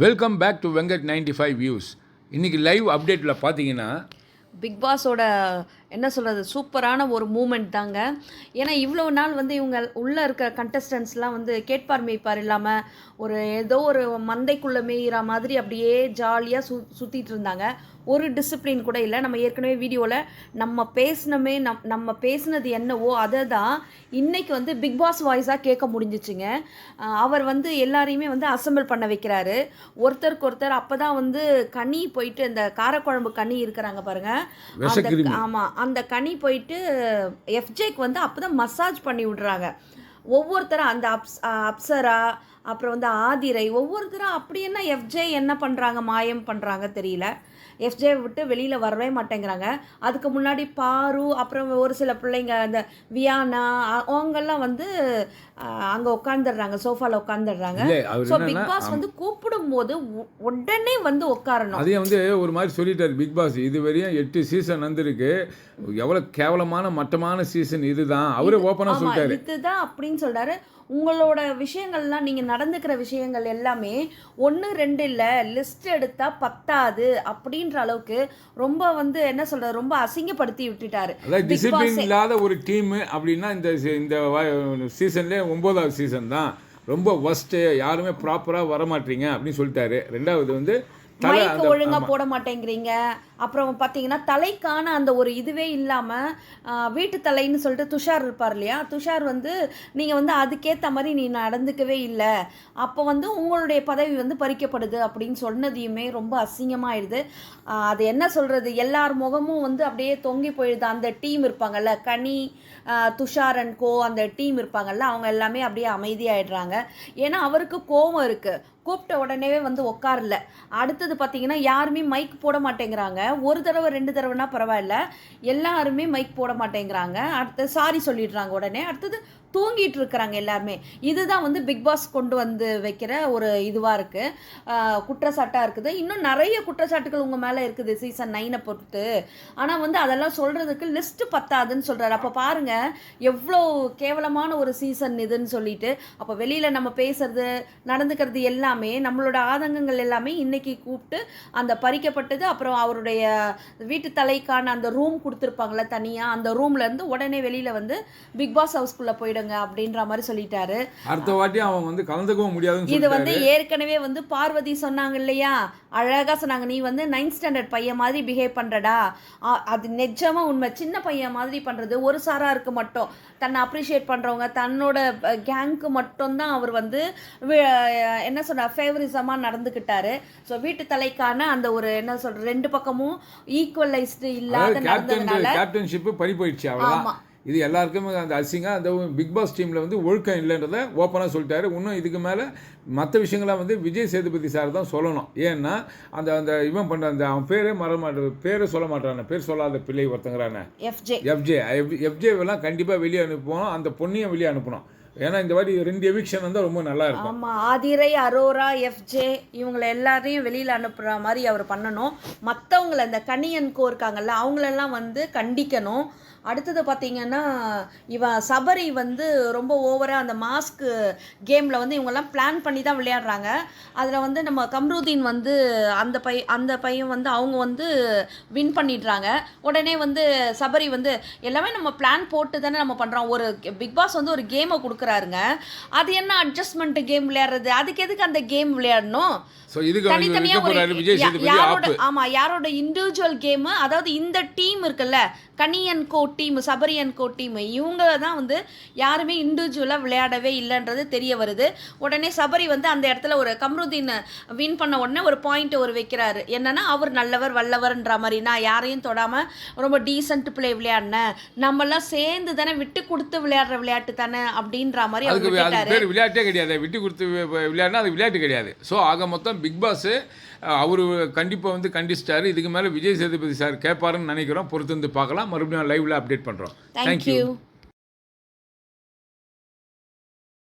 Welcome back to Venkat 95 views. இன்றைக்கி live அப்டேட்டில் பார்த்தீங்கன்னா பிக் பாஸோட என்ன சொல்கிறது சூப்பரான ஒரு மூமெண்ட் தாங்க. ஏன்னா இவ்வளோ நாள் வந்து இவங்க உள்ளே இருக்கிற கண்டஸ்டன்ஸ்லாம் வந்து கேட்பார் மேய்ப்பார் இல்லாமல் ஒரு ஏதோ ஒரு மந்தைக்குள்ளே மேயிற மாதிரி அப்படியே ஜாலியாக சுற்றிட்டு இருந்தாங்க. ஒரு டிசிப்ளின் கூட இல்லை. நம்ம ஏற்கனவே வீடியோவில் நம்ம பேசினது என்னவோ அதை தான் இன்றைக்கி வந்து பிக் பாஸ் வாய்ஸாக கேட்க முடிஞ்சிச்சுங்க. அவர் வந்து எல்லாரையுமே வந்து அசம்பிள் பண்ண வைக்கிறாரு ஒருத்தருக்கு ஒருத்தர். அப்போ தான் வந்து கனி போயிட்டு இந்த காரக்குழம்பு கனி இருக்கிறாங்க பாருங்கள், ஆமாம், அந்த கனி போயிட்டு எஃப்ஜேக்கு வந்து அப்போ தான் மசாஜ் பண்ணி விடுறாங்க ஒவ்வொருத்தரும். அந்த அப்சரா அப்புறம் வந்து ஆதிரை ஒவ்வொருத்தரும் அப்படி என்ன எஃப்ஜே என்ன பண்ணுறாங்க, மாயம் பண்ணுறாங்க தெரியல. எஃப்ஜே விட்டு வெளியில் வரவே மாட்டேங்கிறாங்க. அதுக்கு முன்னாடி பாரு அப்புறம் ஒரு சில பிள்ளைங்க அந்த வியானா அவங்கெல்லாம் வந்து அங்கே உட்காந்துடுறாங்க, சோஃபாவில் உட்காந்துடுறாங்க. ஸோ பிக் பாஸ் வந்து கூப்பிடும் போது உடனே வந்து உட்காரணும். அதையும் வந்து ஒரு மாதிரி சொல்லிட்டாரு பிக் பாஸ். இது வரையும் 8 சீசன் வந்திருக்கு, எவ்வளோ கேவலமான மட்டமான சீசன் இதுதான் அவரே ஓப்பனாக சொல்லிட்டாரு. இதுதான் அப்படின்னு சொல்கிறாரு. உங்களோட விஷயங்கள்லாம் நீங்கள் நடந்துக்கிற விஷயங்கள் எல்லாமே 1 2 இல்லை, லிஸ்ட் எடுத்தால் பத்தாது அப்படின்ற அளவுக்கு ரொம்ப வந்து என்ன சொல்கிறது ரொம்ப அசிங்கப்படுத்தி விட்டுட்டாரு. அதாவது டிசிப்ளின் இல்லாத ஒரு டீம் அப்படின்னா இந்த சீசன்லேயே 9வது சீசன் தான் ரொம்ப ஒஸ்ட்டு, யாருமே ப்ராப்பராக வரமாட்டீங்க அப்படின்னு சொல்லிட்டாரு. ரெண்டாவது வந்து மைக்கு ஒழுங்காக போட மாட்டேங்கிறீங்க. அப்புறம் பார்த்தீங்கன்னா தலைக்கான அந்த ஒரு இதுவே இல்லாமல் வீட்டு தலைன்னு சொல்லிட்டு துஷார் இருப்பார் இல்லையா, துஷார் வந்து நீங்கள் வந்து அதுக்கேற்ற மாதிரி நீ நடந்துக்கவே இல்லை, அப்போ வந்து உங்களுடைய பதவி வந்து பறிக்கப்படுது அப்படின்னு சொன்னதையுமே ரொம்ப அசிங்கமாகிடுது. அது என்ன சொல்கிறது, எல்லார் முகமும் வந்து அப்படியே தொங்கி போயிடுது. அந்த டீம் இருப்பாங்கல்ல, கனி துஷார் அண்ட் கோ, அந்த டீம் இருப்பாங்கல்ல, அவங்க எல்லாமே அப்படியே அமைதியாகிடுறாங்க. ஏன்னா அவருக்கு கோபம் இருக்குது. கூப்பிட்ட உடனே வந்து உட்காரல. அடுத்தது பார்த்தீங்கன்னா யாருமே மைக் போட மாட்டேங்கிறாங்க. ஒரு தடவை 2 தடவைனா பரவாயில்ல, எல்லாருமே மைக் போட மாட்டேங்கிறாங்க. அடுத்து சாரி சொல்லிடுறாங்க உடனே. அடுத்தது தூங்கிட்டு இருக்கிறாங்க எல்லாருமே. இதுதான் வந்து பிக் பாஸ் கொண்டு வந்து வைக்கிற ஒரு இதுவாக இருக்குது, குற்றச்சாட்டாக இருக்குது. இன்னும் நிறைய குற்றச்சாட்டுகள் உங்கள் மேலே இருக்குது சீசன் 9 பொறுத்து. ஆனால் வந்து அதெல்லாம் சொல்கிறதுக்கு லிஸ்ட்டு பத்தாதுன்னு சொல்கிறாரு. அப்போ பாருங்கள் எவ்வளோ கேவலமான ஒரு சீசன் இதுன்னு சொல்லிட்டு. அப்போ வெளியில் நம்ம பேசுறது நடந்துக்கிறது எல்லாமே நம்மளோட ஆதங்கங்கள் எல்லாமே இன்றைக்கி கூப்பிட்டு அந்த பறிக்கப்பட்டது. அப்புறம் அவருடைய வீட்டு தலைக்கான அந்த ரூம் கொடுத்துருப்பாங்களே தனியாக, அந்த ரூம்லேருந்து உடனே வெளியில் வந்து பிக் பாஸ் ஹவுஸ்குள்ளே போயிடுங்க அப்படின்ற மாதிரி சொல்லிட்டாரு. அடுத்த வாட்டி அவன் வந்து கலந்துக்கவும் முடியாதுன்னு. இது வந்து ஏற்கனவே வந்து பார்வதி சொன்னாங்க இல்லையா, அழகாக சொன்னாங்க, நீ வந்து 9th ஸ்டாண்டர்ட் பையன் மாதிரி பிஹேவ் பண்ணுறடா. அது நிஜமாக உண்மை. சின்ன பையன் மாதிரி பண்ணுறது ஒரு சாராருக்கு மட்டும், தன்னை அப்ரிஷியேட் பண்ணுறவங்க தன்னோட கேங்க்கு மட்டும்தான் அவர் வந்து என்ன சொல்ற ஃபேவரிசமாக நடந்துக்கிட்டாரு. ஸோ வீட்டு தலைக்கான அந்த ஒரு என்ன சொல்ற 2 பக்கமும் ஈக்குவலைஸ்டு இல்லாத நடந்ததுனால கேப்டன்ஷிப் பறி போயிடுச்சு. அவ்வளோதான். இது எல்லாருக்குமே அந்த அசிங்கம். அந்த பிக் பாஸ் டீமில் வந்து ஒழுக்கம் இல்லைன்றதை ஓப்பனாக சொல்லிட்டாரு. இன்னும் இதுக்கு மேலே மற்ற விஷயங்களாம் வந்து விஜய் சேதுபதி சார் தான் சொல்லணும். ஏன்னா அந்த இவன் பண்ண அந்த அவன் பேரை சொல்ல மாட்டான, பேர் சொல்லாத பிள்ளை ஒருத்தங்கிறான எஃப்ஜேவெல்லாம் கண்டிப்பாக வெளியே அனுப்பணும். அந்த பொண்ணையும் வெளியே அனுப்பணும். ஏன்னா இந்த வாட்டி 2 எவிக்ஷன் வந்தால் ரொம்ப நல்லா இருக்கும். ஆமாம், ஆதிரை, அரோரா, எஃப்ஜே இவங்களை எல்லாரையும் வெளியில் அனுப்புகிற மாதிரி அவர் பண்ணணும். மற்றவங்களை இந்த கனியன்கோ இருக்காங்கல்ல அவங்களெல்லாம் வந்து கண்டிக்கணும். அடுத்தது பார்த்திங்கன்னா இவன் சபரி வந்து ரொம்ப ஓவராக அந்த மாஸ்க்கு கேமில் வந்து இவங்கெல்லாம் பிளான் பண்ணி தான் விளையாடுறாங்க. அதில் வந்து நம்ம கம்ருதீன் வந்து அந்த பையன் வந்து அவங்க வந்து வின் பண்ணிடுறாங்க. உடனே வந்து சபரி வந்து எல்லாமே நம்ம பிளான் போட்டு தானே நம்ம பண்ணுறோம். ஒரு பிக் பாஸ் வந்து ஒரு கேமை கொடுக்குறாருங்க, அது என்ன அட்ஜஸ்ட்மெண்ட் கேம் விளையாடுறது, அதுக்கு எதுக்கு அந்த கேம் விளையாடணும்? யாரோட இண்டிவிஜுவல் கேமு, அதாவது இந்த டீம் இருக்குல்ல கனியன் கோ டீம், சபரியன் கோ டீம், இவங்க தான் வந்து யாருமே இண்டிவிஜுவலாக விளையாடவே இல்லைன்றது தெரிய வருது. உடனே சபரி வந்து அந்த இடத்துல ஒரு கம்ருதீன் வின் பண்ண உடனே ஒரு பாயிண்ட் ஒரு வைக்கிறாரு, என்னன்னா அவர் நல்லவர் வல்லவர்ன்ற மாதிரி, நான் யாரையும் தொடாமல் ரொம்ப டீசென்ட் பிளே விளையாடினேன், நம்மெல்லாம் சேர்ந்து தானே விட்டு கொடுத்து விளையாடுற விளையாட்டு தானே அப்படின்ற மாதிரி அவர் விளையாட்டே கிடையாது. விட்டு கொடுத்து விளையாடினா அது விளையாட்டு கிடையாது. ஸோ ஆக மொத்தம் பிக் பாஸ் அவர் கண்டிப்பாக வந்து கண்டிச்சிட்டாரு. இதுக்கு மேலே விஜய் சேதுபதி சார் கேட்பாருன்னு நினைக்கிறோம். பொறுத்து வந்து பார்க்கலாம். மறுபடியும் லைவ்ல அப்டேட் பண்ணுறோம். தேங்க்யூ.